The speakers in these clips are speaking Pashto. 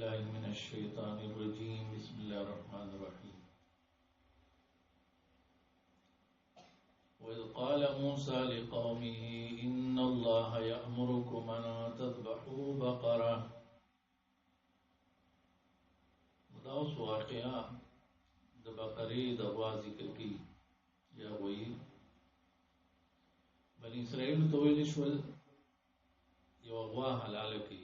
بالله من الشيطان الرجيم بسم الله الرحمن الرحيم وإذ قال موسى لقومه إن الله يأمركم أن تذبحوا بقرة. دا اوس واقعا د بقرې د غوا ذکر کی یا وی بني اسرائیل ته ویل شول یو غوا حلال کی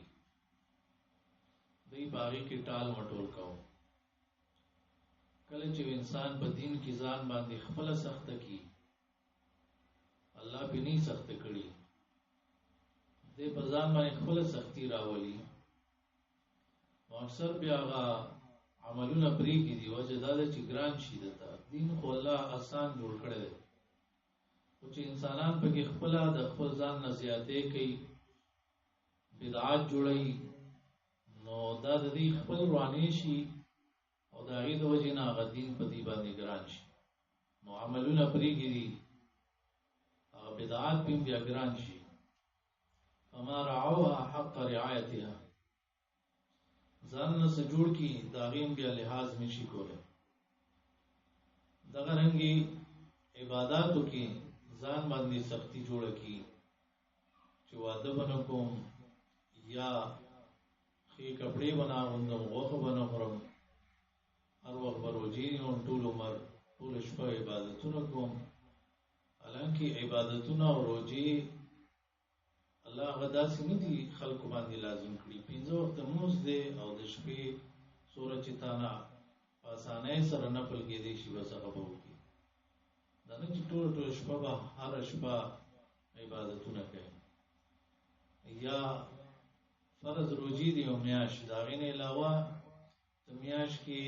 دی باغی کی ټال مټول کاو. کله چې انسان په دین کې ځان باندې خپل سخت کی الله به نه سخت کړي دې په ځان باندې خپل سختی راولي اکثر بیا هغه عملونه پرې کې دی وجه دا چې ګران شي دته دین خو الله آسان جوړ کړی دی او چې انسانان په کې خپل د خپل ځان نه زیاتې کوي بدعات جوړي نو دا د دې خپل رواني شي او دا غي د وجه نه هغه دین په دې باندې ګران شي نو عملونه پرې کې دي هغه بدعات په بیا ګران شي فما رعوها حق رعایتها ځان نه جوړ کی داغیم بیا لحاظ نشي کوله. دغه رنګي عبادتو کې ځان باندې سختی جوړ کی چې واده بنکوم یا خې کپڑے بناوندم غوخه بنخورم هر وخت بروجي او ټول عمر ټول شپه عبادتونه کوم. حالانکه عبادتونه او روزي الله غدا سمدي خلق باندې لازم کړی 15 وخت موز دي او د شپې سورۃ چتانا پاسانه سره نه پلګې دي شی وسغه وکي دا نه چې ټول شپه به هر شپه عبادتونه کوي یا فرض روزي دی او میاش دا غینه علاوه ته میاش کې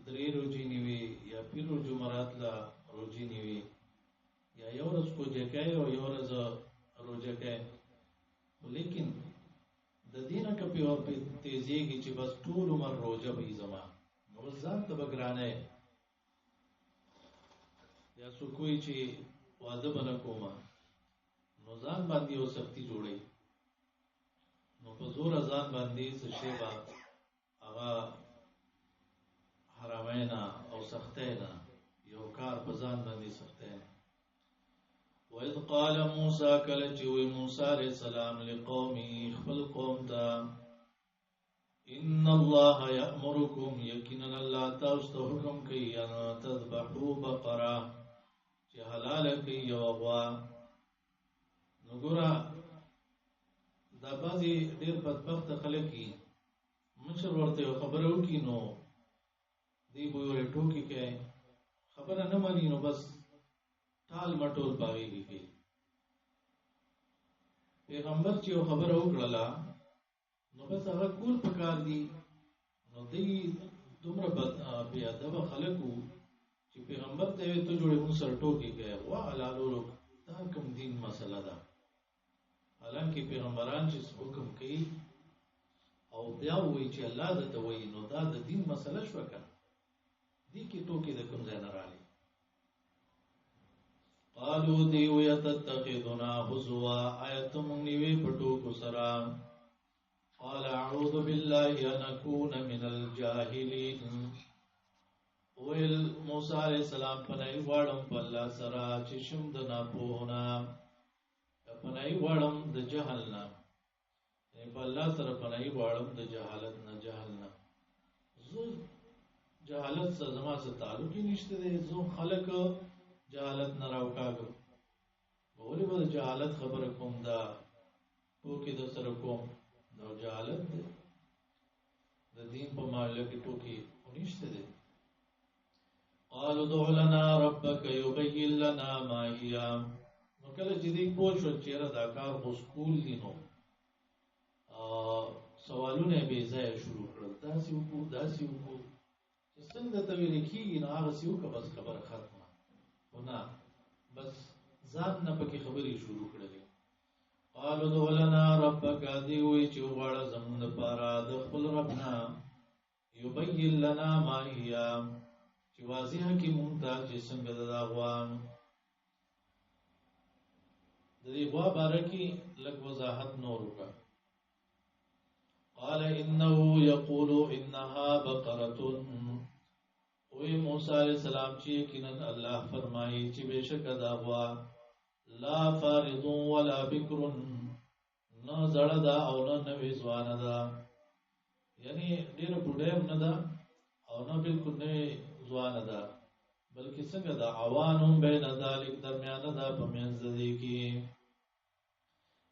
درې روزي نیوي یا پیر جمعرات لا روزي نیوي یا یو ورځ کو جکای او یو ورځ روزه کوي لیکن د دینه کپی او په تیزیږي چې بس ټول عمر روزه به زما نو ځان ته بګرانه یا سو کوئی چې واده بنه کوما نو ځان باندې او سختی جوړي نو په زور ځان باندې څه شی با هغه حراماینا او سختینا یو کار په ځان باندې سختینا. وَإِذْ قَالَ مُوسَى كَلَّجِوِ مُوسَى عَلَيْهِ السَّلَامُ لِقَوْمِهِ خپل قوم ته إِنَّ اللَّهَ يَأْمُرُكُمْ يَقِينًا اللَّهُ تاسو ته حکم کوي ان تذبحوا بقره چې حلال کوي یو غوا. نو ګورا دا بازي ډېر بدبخت خلک کی مشر ورته خبره وکي نو دی به ور ټوکی کوي خبره نه مانی نو بس ټال مټول باغی کی. پیغمبر چې خبره وکړه نو بس هغه کول پکار دی نو دی دومره بیا دغه خلکو چې پیغمبر ته ته جوړې مو سره ټوکی کوي وا علالو دا کوم دین مسله ده. حالانکه پیغمبران چې حکم کوي او بیا وایي چې الله دې وایي نو دا د دین مسله شو کنه دي کې ټوکی د کوم ځای نه راځي. قالو دیو یتتخذنا هزوا آیتم نیوی پټو کو سرا. قال اعوذ بالله ان اكون من الجاهلين ویل موسی علیہ السلام پنای واړم په الله سرا چې شم د ناپوهنا پنای واړم د جهلنا په الله سره پنای واړم د جهالت نه جهلنا زو جهالت سره زما سره تعلق نشته دی زو خلق جهالت نه راوکاګو ولی به جهالت خبره کوم دا ټوکی د سره کوم دا جهالت دی د دین په معاملې کې ټوکی ونیشته دی. قالوا ادع لنا ربك يبين لنا ما هي. نو کله چې دې پوه شو چې دا کار خو سکول دی نو سوالونه به ځای شروع کړل داسې وکړو چې څنګه ته ویل کېږي نو هغه سیو که بس خبره ختمه نه بس ځان نه پکې خبرې شروع کړلې. قالوا ادع لنا ربك دی وی چې وغواړه زموږ لپاره د خپل ربنا يبين لنا ما هي چې واضح کې مونږ ته چې څنګه دا غوا د دې غوا باره کې لږ وضاحت نور وکړه. قال انه يقول ان انها بقرتن وی موسی علیہ السلام چې یقینا الله فرمایي چې بشک دا غوا لا فارض ولا بکر نه زړه دا او نه نوې ځوانه ده یعنی ډېر بوډه نه ده او نه بالکل نه ځوانه ده بلکې څنګه دا عوانم بین ذلک درمیانه ده په منځ دې کې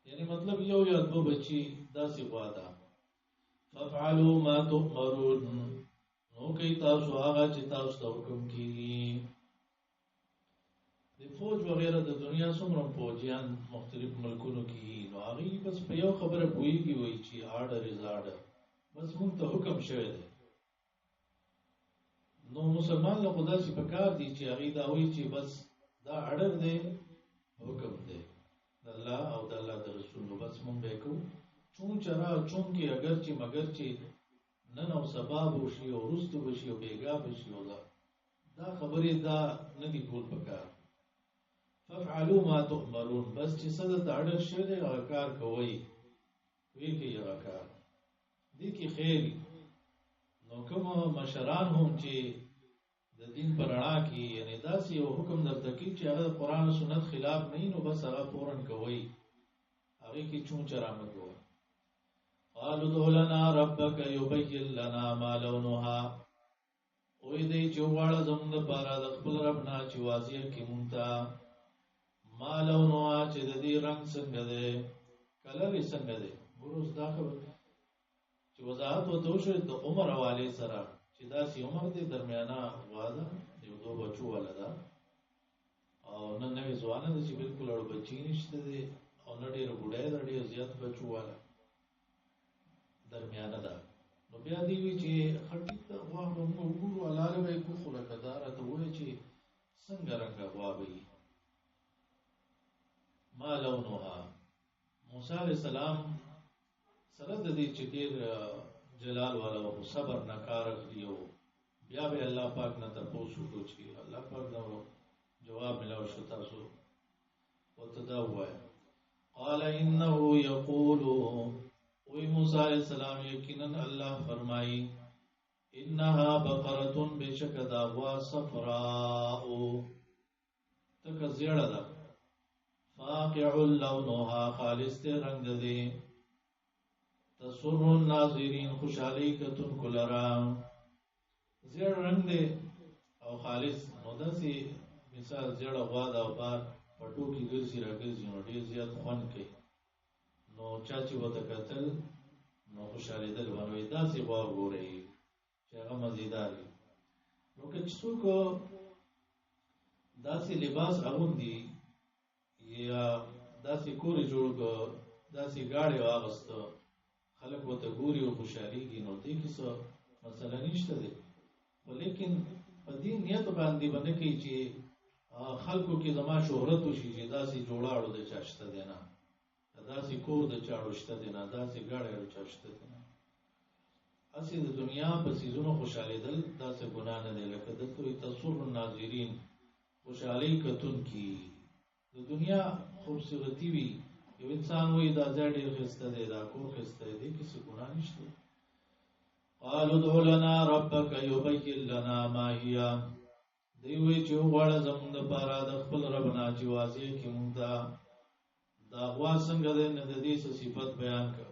یعنی مطلب یو یا دو بچي داسې غوا ده فافعلوا ما تؤمرون نو کوي تاسو هغه چې تاسو ته حکم کیږي د فوج وغیرہ د دنیا څومره فوجیان مختلف ملکونو کې نو هغه بس په یو خبره پوهیږي وایي چې آرډر از آرډر بس موږ ته حکم شوی دی نو مسلمان له خدا سي پکار دي چې هغه دا وایي چې بس دا آرډر دی حکم دی د الله او د الله د رسول بس موږ به کوو چون چرا چون کې اگر چې مگر چې نن او سبب وشي او رستو وشي او بیګا وشي او دا خبرې دا نه دی کول پکار فافعلوا ما تؤمرون بس چې صد تعړل شوی دی هغه کار کوي وی کې هغه کار دي کې خیر نو کوم مشران هم چې د دین پر اړه کې یعنی داسې یو حکم درته کوي چې هغه قرآن او سنت خلاف نه نو بس هغه فورن کوي هغه کې چون چرامه کوي قالوا ادع لنا ربك يبين لنا ما لونها وې دې چوغاړه زموږ لپاره د خپل رب نه چې واضح کې مونږه ما لونها چې د دې رنگ څنګه دی کلر یې څنګه دی ګوروز دا خبر چې وضاحت وته شو د عمر حواله سره چې دا سي عمر دې درمیانه واده یو دو بچو ولدا او نن نوې ځوانه چې بالکل اړ بچی نشته دي او نړۍ رغړې درې زیات بچو والا درمیانه ده نو بیا دی وی چې خټی ته واه موږ وګورو الاله به کو خو لکدار ته وای چې څنګه رنګ غوابي ما لونها موسی علیہ السلام سره د دې چې ډیر جلال والا او صبر نکار کړیو بیا به الله پاک نه تاسو کو چې الله پاک دا جواب ملو شو تاسو وتداوه قال انه يقول وی موسی علیہ السلام یقینا الله فرمایي انها بقره بشک داوا صفراء تک زیړه ده فاقع لونها خالص رنگ دي تسر الناظرین خوشحالی کتن کلرا زیړ رنگ دي او خالص نو داسې مثال زیړه غوا ده او بار پټو کې ګرځي راګرځي نو ډیر زیات خوان کوي نو چا چې وته کتل نو خوشاله دل باندې داسې غوا ګوري چې هغه مزیدار وي نو که څوک داسې لباس اغوندي یا داسې کورې جوړ کو داسې گاډي واغست خلک وته ګوري او خوشاليږي نو دې کې څه مسله نشته دي ولیکن په دې نیت باندې باندې کې چې خلکو کې زما شهرت وشي چې داسې جوړاړو د چاشته دي نه داسې کور د چاړو شته دي نه داسې ګاډي او چاشته دي نه اسی د دنیا په سيزونو خوشاله دل داسې ګنا نه دی لکه دته تصور الناظرین خوشالي کتون کی د دنیا خوبصورتی وی یو انسان وې دا ځای ډېر خسته دی دا کور خسته دی کیسه ګنا نشته قالوا ادع لنا ربك يبين لنا ما هي دی وی چې وړه زموږ لپاره د خپل رب نه چې واضح کی مونږ دا غوا څنګه د دې صفات بیان کړ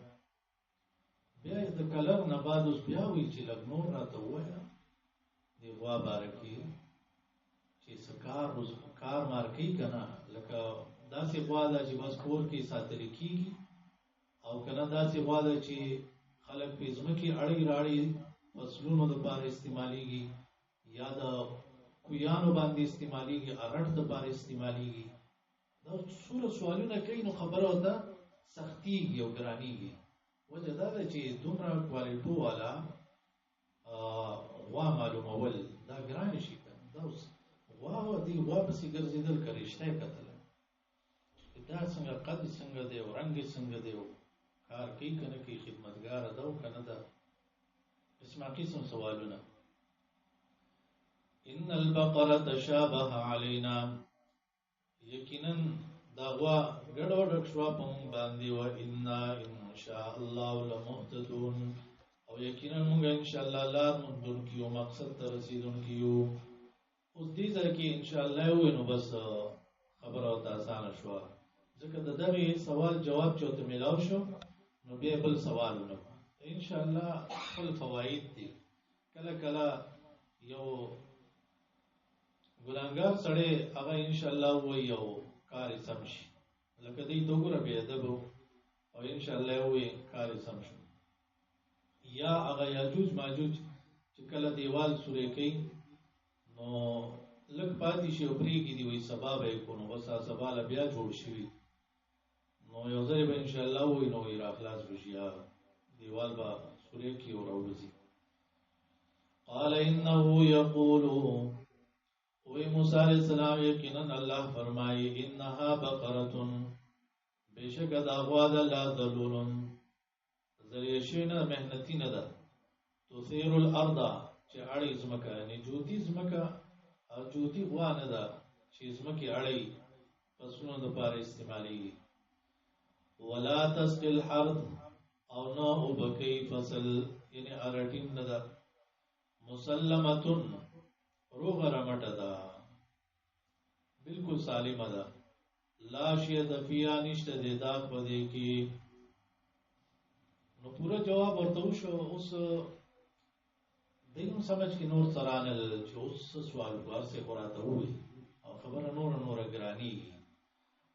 بیا د کلر نه بعد اوس بیا وی چې لګ نور راته وایا دی غوا بارکی چې سکار روز کار مارکی کنه لکه داسې غوا ده چې بس کور کې ساتل کیږي او کنه داسې غوا ده چې خلک په ځمکې اړي راړي فصلونو لپاره استعماليږي یا د کویانو باندې استعماليږي ارټ لپاره استعماليږي دا څوره سوالونه کوي نو خبره ده سختيږي او ګرانيږي وجه دا ده چې دومره کوالټو والا غوا معلومول دا ګران شي دا اوس غوا دی غوا په سیګرزیدل کریشته کتل دا څنګه قد څنګه دی او رنگ څنګه دی کار کوي کنه کوي خدمتګار ده او کنه ده اسمع قسم سوالونه ان البقره تشابه علينا یقینا دا غوا ګډوډ شوا په مونږ باندې و ان شاء الله لمهتدون او یقینا موږ ان شاء الله لار مندون کیو مقصد ته رسیدون کیو. اوس دې ځکه کې ان شاء الله وي نو بس خبره او آسان شو، ځکه د دغه سوال جواب چوته ملاو شو نو بیا بل سوال ونه ان شاء الله خپل فواید دي. کله کله یو ګلانګار سره هغه ان شاء الله وي یو کار سمشي، لکه دې دوګره به ادب او ان شاء الله وي کار سمشي. یا هغه یاجوج ماجوج چې کله دیوال سورې کوي نو لږ پاتې شي او پرېږدي دی وایي سبا به یې کو نو بس سبا له بیا جوړ شوي نو یو ځای به انشاءالله وایي نو وایي راخلاص به شي دیوال به سورې کړي او راوځي. قال انه یقول وی موسی علیہ السلام یقینا الله فرمایي انها بقره بشک دا غوا د الله ذلول زریشینه مهنتی نه ده تثیر الارض چې اړې زمکه یعنی جوتی زمکه او جوتی غوا نه ده چې زمکه اړې پسونو د پاره استعمالي ولا تسقي الحرث او نو وبکی فصل یعنی ارټیم نه ده مسلمتن روغ رمټه ده بالکل سالمه ده لا شیء فیها نشته د داغ پدې کې. نو پورا جواب ورته وشو. اوس دیم سمجھ کې نور سرانل چې اوس سوال ورسې قراته وي او خبره نور ګرانی.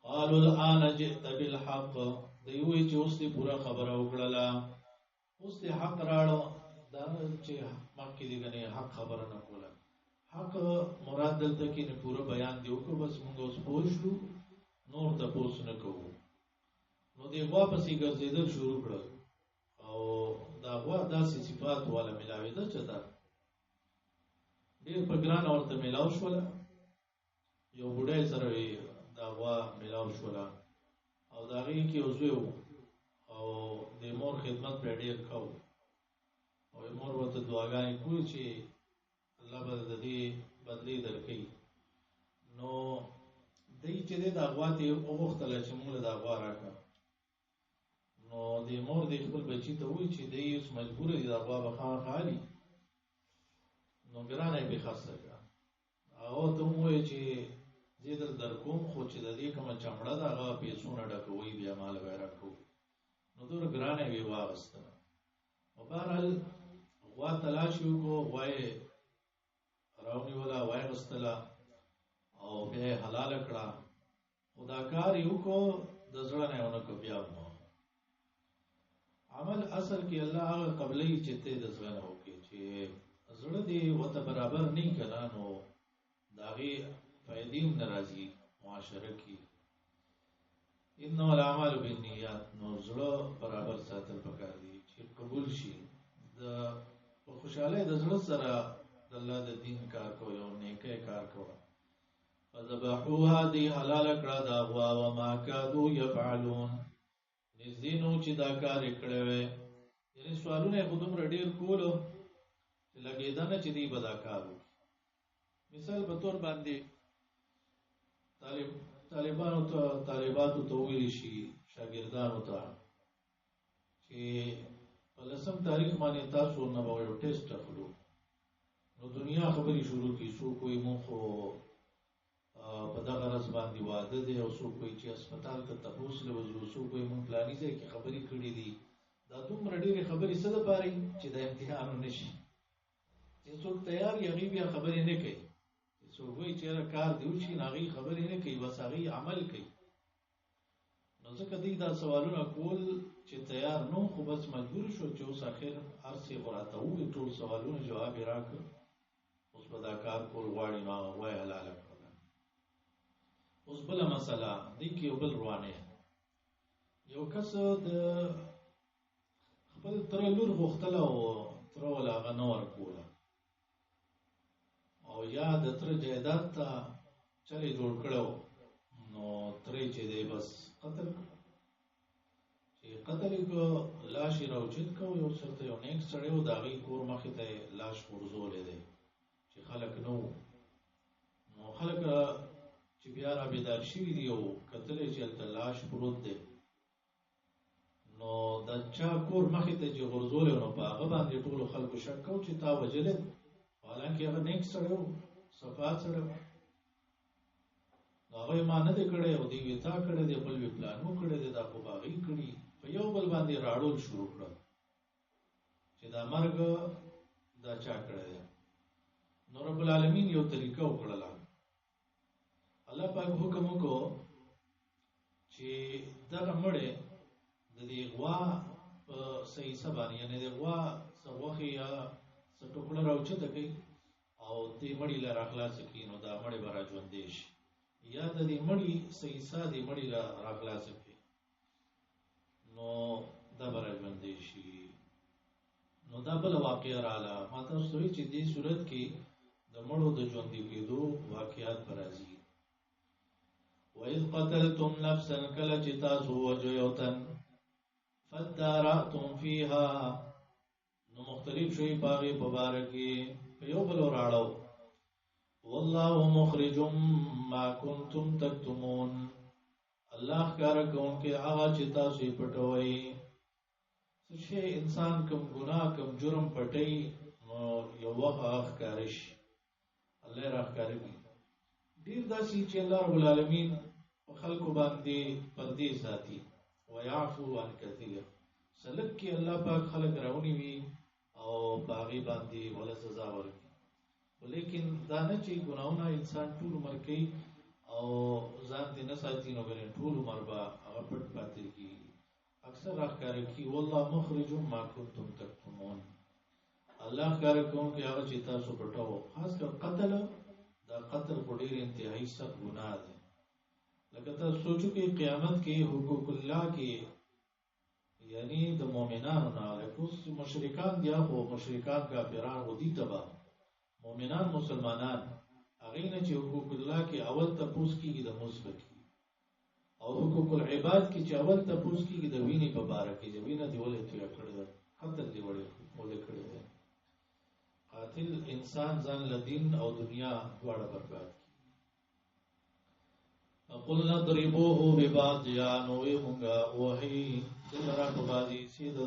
قالوا الان جئت بالحق دی وی چې اوس دې پورا خبره وکړه اوس دې حق راړو دا چې مکه دې غني حق خبره نه کوله. حق مراد دلته کې نه پورا بیان دی وکړو بس موږ اوس پوښتنه نور ته پوښتنه کوو. نو دې واپس یې ګرځیدل شروع کړل او دا غوا داسې صفات والا ملاوي ده چې دا ډېر په ګران اورته ملاو شوله. یو بوډای سره دا غوا ملاو شوله او دا غي کې اوسو او د مور خدمت په ډېر کو او مور ورته دعاګانې کوي چې الله به د دې بدلی درکړي. نو دې چې دا غوا ته وغوښتل چې موږ دا غوا راکړو نو د مور د خپل بچی ته وایي چې دی اوس مجبور دی دا غوا به خالي نو ګرانه به خاصه او ته وایي چې زه در کوم خو چې د دې کومه چمړه دا هغه پیسونه ډکوي بیا مال به راکو نو دور ګرانه وی واغسته. او بهرحال غوا تلاش وکړو غوای راونی ولا وای غستلا او به حلال کړه خدا کار یو کو د زړه نه ونه بیا عمل اصل کې الله هغه قبلې چې ته د زغنه وکي چې زړه دې وته برابر نه کنا نو داغي فائدې ناراضي معاشره کې ان الاعمال بالنیات نو زړه برابر ساتل پکار دي چې قبول شي د خوشاله د زړه سره د الله د دین کار کوي او نیکه کار کوي. فذبحوها دی حلال کړه دا غوا و ما کادو يفعلون نزدینو چې دا کار کړی وي یعنی سوالونه خودم رډیر کولو چې لګیدنه چې دی بدا کارو. مثال په تور باندې طالبانو ته ویل شي شاګردانو ته چې په لسم تاریخ باندې تاسو نه به یو ټیسټ اخلو نو دنیا خبري شروع کی سو کوئی مونږ په دغه غرض باندې واده دی او څوک کوئی چې هسپتال ته تپوس لوځو څوک کوئی مونږ پلاني ځای کې خبرې کړې دي دا دومره ډېرې خبرې څه دپاره چې د امتحان نشي چې څوک تیار یې هغې بیا خبرې نه کوي څوک وایي چې یاره کار دی وشي نو هغې خبرې نه کوي بس هغې عمل کوي. نو ځکه دوی دا سوالونه کول چې تیار نو خو بس مجبور شو چې اوس اخر هر څه خو راته ووایي ټول سوالونه جواب یې راکړ اوس به دا کار کول غواړي نو هغه وایي حلاله کړه. اوس بله مسله دی کې یو بل روانه یو کس د خپل تره لور غوښتله او تره وله هغه نه ورکوله او یا د تره جایداد ته چلې جوړ کړی نو تره چې دی بس قتل کړ چې قتل یې کړ لاش یې راوچت کړ یو چېرته یو نیک سړی و د هغې کور مخې ته یې لاش غورځولی دی چې خلک نه وو نو خلک چې بیا را بیدار شوي دي او کتلی چې هلته لاش پروت دی نو د چا کور مخې ته چې غورځول نو په هغه باندې ټولو خلکو شک کو چې تا وجلې، حالانکه هغه نیک سړی و، صفا سړی و. هغه ما نه دی کړی او دی وی تا کړی دی، بل وی پلانو کړی دی، دا خو باغی کړي. په یو بل باندې راړول شروع کړل چې دا مرګ دا چا کړی دی. نو رب العالمین یو طریقه وکړله. الله پاک حکم وکړو چې دغه مړی د دې غوا په صحیح سبانه، یعنی د غوا سوخي یا ټوکړه راوچته کوي او دې مړی له راخلاص کی، نو دا مړی به راژوندې شي، یا د دې مړی صحیح ساده مړی له راخلاص کی نو دا به راژوندې شي. نو دا بل واقعه رااله. ما تاسو ته چې دې صورت کې د مړو د ژوندې کېدو واقعات پر راځي. وَإِذْ قَتَلْتُمْ نَفْسًا كَلَّ تَاسُ وَجَيْتًا فَادَّارَأْتُمْ فِيهَا. نو مختلف شوی پاغي مبارکي په یو بل راړو. والله مخرج ما كنتم تكتمون. الله کار کوم کې هغه چې تاسو پټوي. څه انسان کوم ګناه کوم جرم پټي نو یو وخت کارش الله راخکاری. ډیر داسي چې الله رب العالمین په خلکو باندې پردې ساتي. ويعفو عن كثير. سلک کې الله پاک خلق راونی وي او باغی باندې ولا سزا ورکړي. ولیکن دا نه چې ګناونه انسان ټول عمر کوي او ځان دې نه ساتي، نو ګرې ټول عمر به هغه پټ پاتې کی. اکثر راخکاری کی والله مخرج ما كنتم تكتمون. الله کار کوم کې هغه چې تاسو پټو. خاص کر قتل، دا قتل په ډیر انتهایی سخت ګناه ده. لکه تاسو سوچو کې قیامت کې حقوق الله کې، یعنی د مؤمنانو نه لکه مشرکان دي، خو مشرکان کافران و دي تبا، مؤمنان مسلمانان هغه نه چې حقوق الله کې اول تپوس کېږي د مثبت او حقوق العباد کې چې اول تپوس کېږي د وینې په باره کې، چې وینه دی ولې توی کړی ده، قتل دی ولې کړی ده. قاتل انسان ځان له دین او دنیا دواړه برباد کی. قلنا ضربوه ببعضها. نوې مونږه وحي دلرا په بازي سید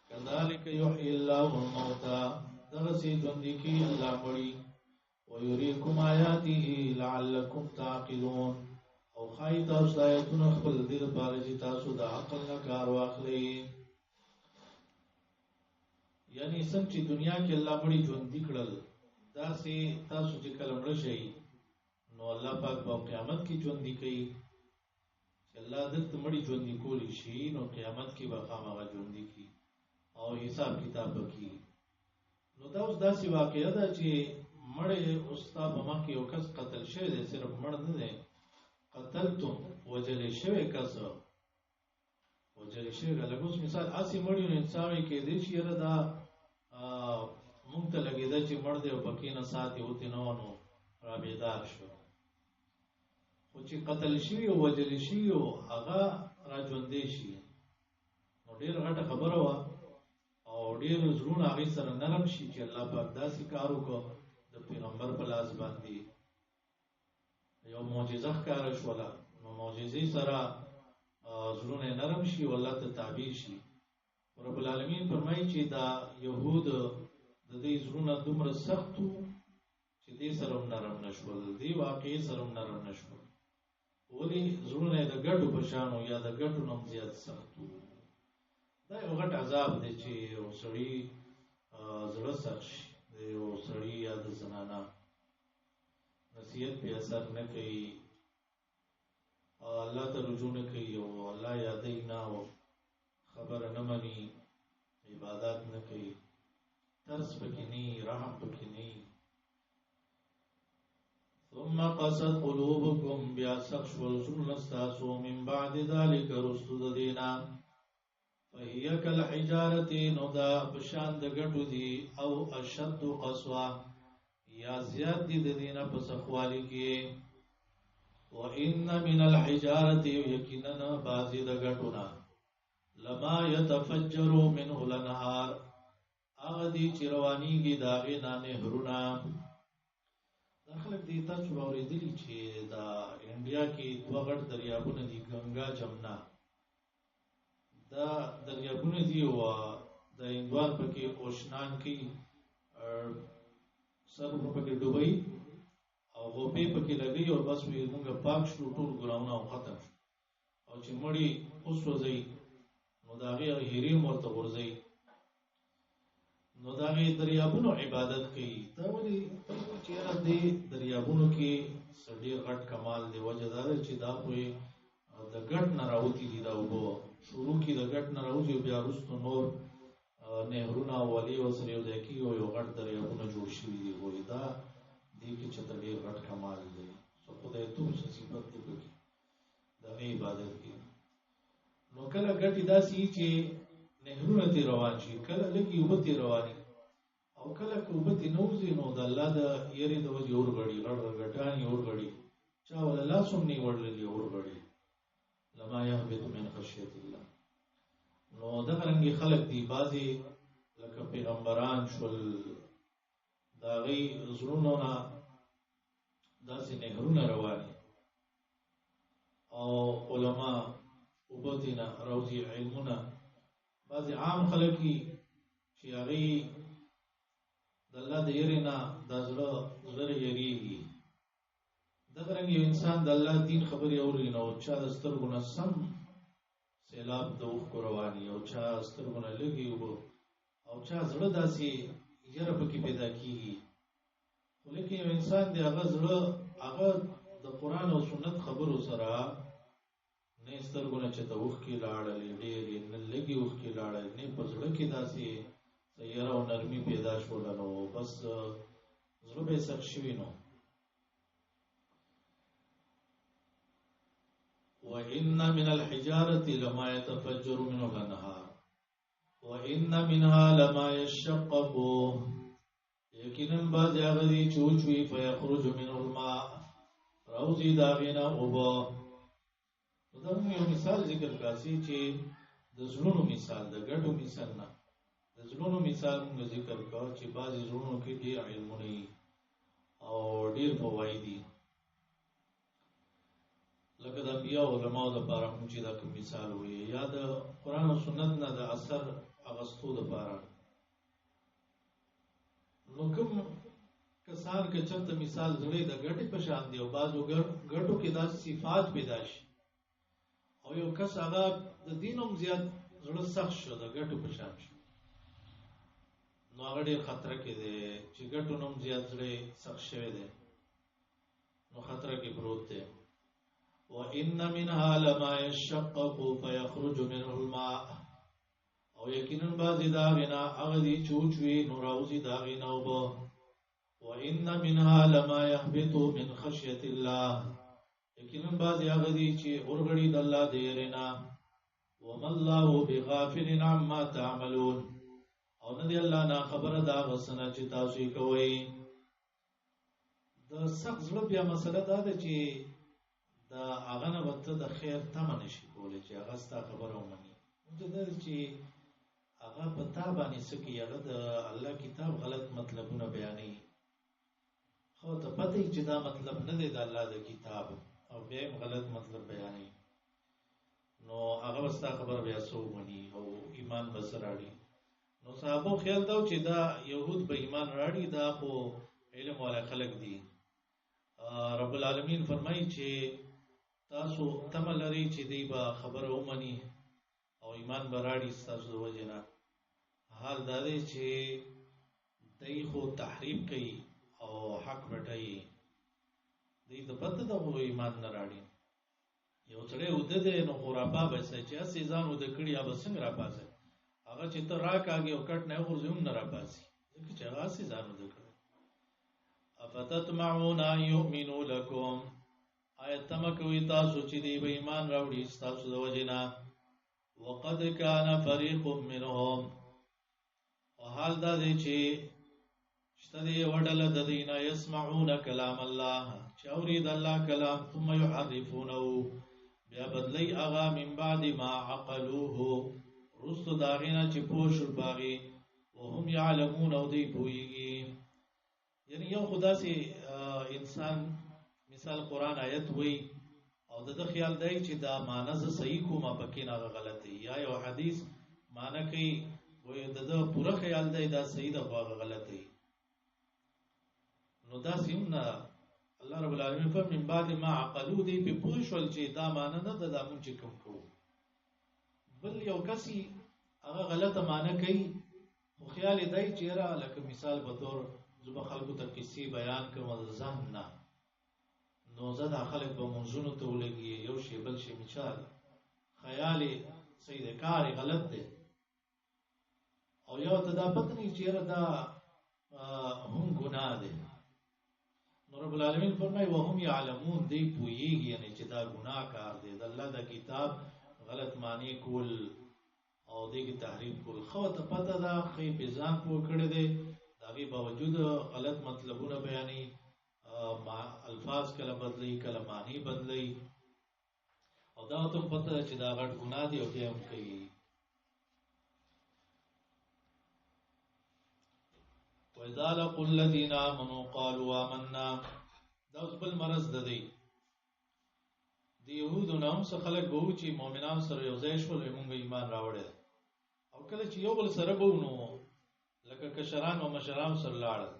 كذلك يحيي الله الموتى. دغه سي ژوندې کی الله مړي. ويريكم آياته لعلكم تعقلون. او خای تاسو آیتونه خپل دې لپاره چې تاسو د عقل نه کار واخلئ. یعنی څنګه چې دنیا کې الله مړي ژوندې کړل، دا سي تاسو چې کله مړ شئ نو الله پاک په قیامت کې ژوندې کوي. چې الله دلته مړي ژوندې کولی شي نو قیامت کې به خامخا ژوندې کی او حساب کتاب وکړي. نو دا اوس داسې واقعه ده چې مړی اوستا په مخ کې یو کس قتل شوی دی، صرف مړ نه دی، قتلتم وجلې شوی کس وجلې شوی. لکه اوس مثال اسې مړی نو انسان یې کېدی چې یاره دا مونږ ته لګېده چې مړ دی او پکې نه ساتي وتې نه نو را بیدار شو. خو چې قتل شوی او وجلې شوی او هغه را ژوندې شي نو ډېر غټه خبره وه او ډېر زړونه هغې سره نرم شي چې الله پاک داسې کار وکړو د پیغمبر په لاس باندې یو معجزه ښکاره شوله. نو معجزې سره زړونه نرم شي او الله ته تابع شي. رب العالمین فرمایي چې دا یهود د دې زړونه دومره سخت وو چې دې سره هم نرم نشول، دې واقعي سره هم نرم نشول. ولې زړونه د ګډو په شان یا د ګډو نه زیات سخت وو. دا یو غټ عذاب دی چې یو سړي زړه سخت شي، د یو سړي یا د زنانه نصیحت په اثر نه کوي، الله ته رجوع نه کوي او الله یادوي نه او خبره نه مني، عبادت نه کوي، ترس پکې نه، رحم پکې نه. ثم قست قلوبكم. بیا سخت شول زړونه ستاسو من بعد ذلك رستو د دینا. فهي كالحجارة. نو دا بشان د ګټو دي او اشد قسوه یا زیات دي د دینه په سخوالي کې. وان من الحجارة. یقینا بعضی د ګټونه لما يتفجر منه الانهار. هغه دي چې روانيږي د هغې نه نهرونه. دا خلک دي تاسو اورېدلي چې دا انډیا کې دوه غټ دریابونه دي، ګنگا جمنا. دا دریابونه دي او د هندوار پکې اوشنان کې سر پکې ډوبای او غوپې پکې لګي او بس وي موږ پاک شو ټول ګراونه او ختم شو او چې مړی اوس وځي نو دا غي هېري مرته ورځي نو دا غي دریابونو عبادت کوي دا ولي چې را دي دریابونو کې سړي غټ کمال دی وجدار چې دا کوئی د ګټ نه راوتی دي دا وبو شروع کې د ګټ نه راوځي بیا وروسته نور نهرونه والی وسره یو ځکه یو غټ دریابونه جوړ شوي دي وای دا دې کې چې ډېر غټ کمال دی سو خدای ته صفات دی کوي دا عبادت کې نو کله ګټي داسي چې نهرونه تی روان شي کله لګي وبتی رواني او کله کوبتی نوځي نو د الله د یری د وجه اور غړي غټانی اور غړي چا ول الله سمني ورلې اور غړي لما يهبط من خشيه الله نو دغه رنګي خلق دی بازي لکه پیغمبران شول داغي زړونو نه داسې نهرونه رواني او علما وبتنا روزي علمنا بعضی عام خلقی چې هغه د الله د یرینا د زړه یریږي دغه رنګ یو انسان د الله دین خبري اوري نو چا د سترګو نه سم سیلاب د اوخ رواني او چا سترګو نه لګي او چا زړه داسي یره پکې پیدا کیږي ولیکن یو انسان دی هغه زړه هغه د قران او سنت خبرو سره نه سترګونه چې د اوخ کې لاړلې ډېرې نه لګي اوخ کې لاړلې نه په زړه کې داسې سیاره او نرمي پیدا شول نو بس زړه به سخت شوی نو وَإِنَّ مِنَ الْحِجَارَةِ لَمَا يَتَفَجَّرُ مِنْهُ الْأَنْهَارُ وَإِنَّ مِنْهَا لَمَا يَشَّقَّقُ یقینا بعض هغه دي چې وچوي فيخرج منه الماء راوځي داغینا اوبه دا یو مثال ذکر کاسي چې د زړونو مثال د ګټو مثال نه د زړونو مثال موږ ذکر کاو چې بعض زړونو کې ډېر علمونه او ډېر فواید دي لکه د انبیاء او علماء لپاره موږ چې دا کوم مثال وي یا د قران او سنت نه د اثر اغستو لپاره نو کوم کسان کې چرته مثال زړې د ګټې په شان دی او بعضو ګټو کې داسې صفات پیدا شي او یو کس هغه د دینوم زیات زړه سخت شو د ګټو په شان شو نو هغه ډېر خطر کې دی چې ګټو نوم زیات زړه سخت شوی دی نو خطر کې پروت دی وَإِنَّ مِنْهَا لَمَا يَشَّقَّقُ فَيَخْرُجُ مِنْهُ الْمَاءُ او یقینا بعضی داغینا هغه دي چوچوي نو راوځي داغینا اوبه وَإِنَّ مِنْهَا لَمَا يَهْبِطُ مِنْ خَشْيَةِ اللَّهِ یقینا بعضی هغه دي چې اورغړي د الله د يرنا وَمَا اللَّهُ بِغَافِلٍ عَمَّا تَعْمَلُونَ او نه دی الله نه خبره دا وسنه چې تاسو یې کوئ د سخت زړه بیا مسله دا ده چې دا هغه نه وته د خیر تمه نشي کولای چې هغه ستا خبره ومني دا چې هغه پتا باندې سکی هغه د الله کتاب غلط مطلبونه بیانوي خو ته پته چې دا مطلب نه دی د الله د کتاب او بیا غلط مطلب بیانوي نو هغه وستا خبره بیا سو مني او ایمان بسراړي نو صحابه خیال دا چې دا يهود به ایمان راړي دا خو علم والا خلق دي رب العالمین فرمایي چې تاسو تمل لري چې دی با خبره ومني او ایمان براړي تاسو د وجنه حال دا دی چې دای خو تحریف کوي او حق وټي دی د پته د ایمان نه راړي یو څړې ودته نو خرافه به چې اسی ځان ود کړی یا بسنګ را پاسه هغه چې ته راکاږي او کټ نه ورزوم نه را پاسي ځکه چې هغه اسی ځان ود کړی افتتمعون یؤمنوا لكم آیت تمکوی تاسو چې دی به ایمان راوړي تاسو د وجنا وقد كان فريق منهم وحال دا دی چې شته وډل د دینه يسمعون كلام الله چاوري د الله کلام ثم يحرفونه بیا بدلی اغا من بعد ما عقلوه رست داغینا چې پوښل باغي وهم يعلمون او دی پويږي یعنی یو خدا سي انسان مثال قرآن آیت وی او د خیال دی چې دا معنی ز صحیح کومه پکې نه غلط دی یا یو حدیث معنی کوي وای د پوره خیال دی دا صحیح ده خو غلط دی نو دا سیمنا الله رب العالمین په من بعد ما عقلو دی په پوښول چې دا معنی نه ده دا مونږ کوم کو بل یو کسي هغه غلطه معنی کوي خو خیال دی چې را لکه مثال به تور زما خلکو ته قصې بیان کوم د ځان نه نو زه د خلک به منځونو ته ولګي یو شی بل شی مثال خیال سید کار غلط دی او یو ته دا پته نه چې دا هم ګناه دی نو رب العالمین فرمایي وهم يعلمون دی پویږي یعنی چې دا ګناه کار دی د الله د کتاب غلط معنی کول او دغه تحریف کول خو ته پته دا خې بيزان پو کړی دی دغه باوجود غلط مطلبونه بیانې الفاظ کله بدلی کله معنی بدلی او دا ته پته چې دا غټ ګناه دی او بیا هم کوي وَإِذَا لَقُوا الَّذِينَ آمَنُوا قَالُوا آمَنَّا دا اوس بل مرض ده دی د یهودو نه هم څه خلک به وو چې مؤمنان سره یو ځای شول موږ ایمان راوړی او کله چې یو بل سره به نو لکه کشران او مشران سره لاړل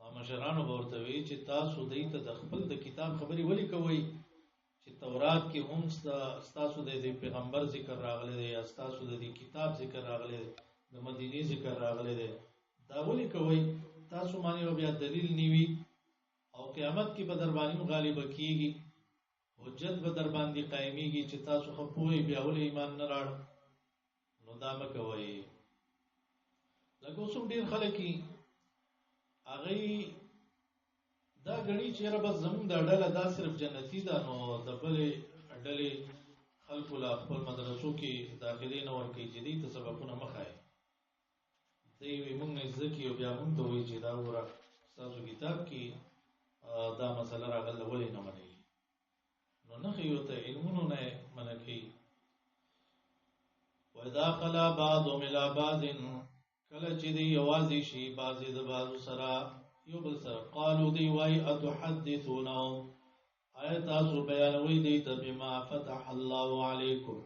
نو مشرانو به ورته وی چې تاسو دې ته د خپل د کتاب خبرې ولې کوئ چې تورات کې هم تاسو د پیغمبر ذکر راغلی دی یا تاسو د کتاب ذکر راغلی دی د مدینه ذکر راغلی دی دا ولې کوي تاسو باندې بیا دلیل نیوي او قیامت کې به در باندې غالب کیږي حجت به در باندې قائميږي چې تاسو خپوي بیا ولې ایمان نه راړ نو دا مکوي لکه اوسم ډیر خلک هغه دا غړي چې رب زمون د ډله دا صرف جنتی ده نو د بلې ډلې خلکو لا خپل مدرسو کې داخلي نه ورکې جدي ته سبقونه مخای دی موږ ځکه یو بیا موږ ته وی چې دا وره تاسو کتاب کې دا مسله راغله ولې نه منئ نو نه یو ته علمونو نه منکې وَإِذَا خَلَا بَعْضُهُمْ إِلَى بَعْضٍ کله چې دی یوازې شي بعضې د بعضو سره یو بل سره قالو دی وای اتحدثونهم آیا تاسو بیانوي دی ته بما فتح الله علیکم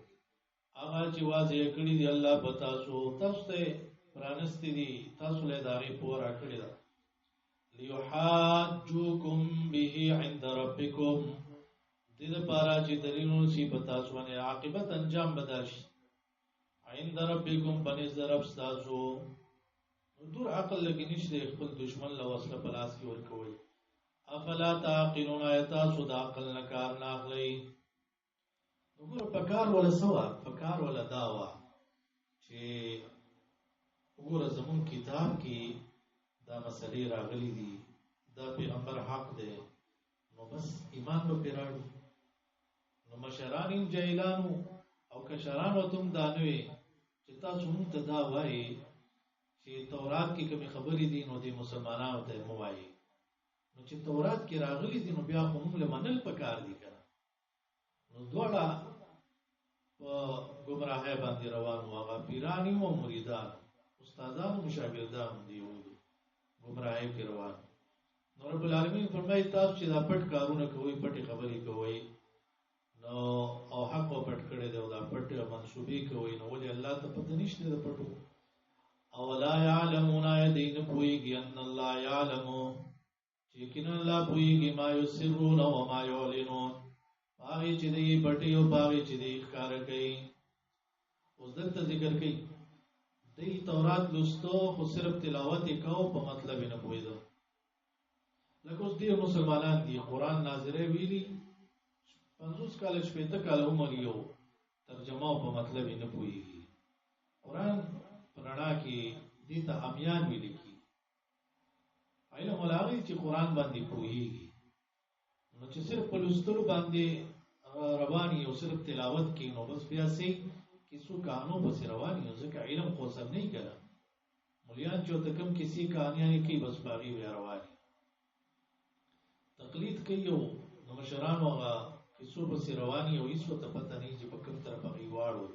هغه چې واضح کړی دی الله په تاسو ته پرانستی دی تاسو له داغه پورا کړی دا لیحاجوکم به عند ربکم دې لپاره چې دلیلونه سی په تاسو باندې عاقبت انجام بداش عند ربکم بنز رب تاسو دور عقل لګی نشته خپل دشمن له وسله په لاس کې ورکوي افلا تعقلون تاسو د عقل نه کار نه اخلي وګوره پکار ولا سوا پکار ولا داوا چې وګوره زمون کتاب کې دا مسلې راغلي دي دا پیغمبر حق دی نو بس ایمان په پیراړو نو مشران جاهلانو او کشرانو تم دانوي چې تاسو مونږ ته دا وایي چې تورات کې کوم خبرې دي نو د مسلمانانو ته مو وایي نو چې تورات کې راغلي دي نو بیا هم له منل پکار دي کنه نو دوړه په گمراهه باندې روان واغه پیرانی او مریدان استادان او شاګردان دی وو گمراهی کې روان نو رب العالمین فرمایي تاسو چې دا پټ کارونه کوي پټي خبرې کوي نو او حق په پټ کړي دی او دا پټ منسوبي کوي نو ولې الله ته پته نشته د پټو او لا يعلمون يدين پويږي ان الله يعلم چې کینه الله پويږي ما يسرون او ما يعلنون باغی چې دی پټي او باغی چې دی ښکار کوي اوس دلته ذکر کوي دی تورات لستو خو صرف تلاوت کو په مطلب نه پوهیدو لکه اوس دی مسلمانان دی قران ناظره ویلي 50 کال شپته کال عمر یو ترجمه په مطلب نه پوهیږي قران پرانا کې دې ته امیان ویل کی علم ولاغي چې قران باندې پوهیږي نو چې صرف په لستلو باندې رواني او صرف تلاوت کې نو بس بیا سي کیسو کانو بس رواني او ځکه علم خو سم نه کړه مليان چې تکم کسی کہانیاں کې بس باغی بیا رواني تقلید کوي نو مشران هغه کیسو بس رواني او هیڅ ته پته نه چې په کوم طرف غي واړو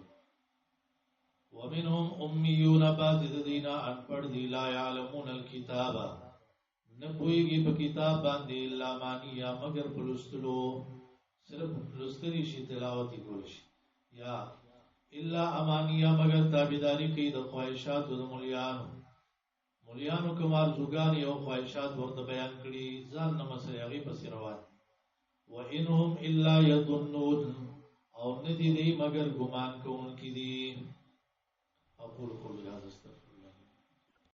ومنهم اميون بعض الذين انپڑھ دي لا يعلمون الكتاب نه پويږي په کتاب باندې الا مانی یا مگر پلوستلو صرف لستری شي تلاوت کول شي یا الا امانیه مگر تابعداري کوي د خواهشات د مليانو کومار زوګان یو خواهشات ورته بیان کړي ځان نه مسه هغه پس روان وانهم الا يظنون او ندی دی مگر ګمان کوونکي دي اقول قولي هذا استغفر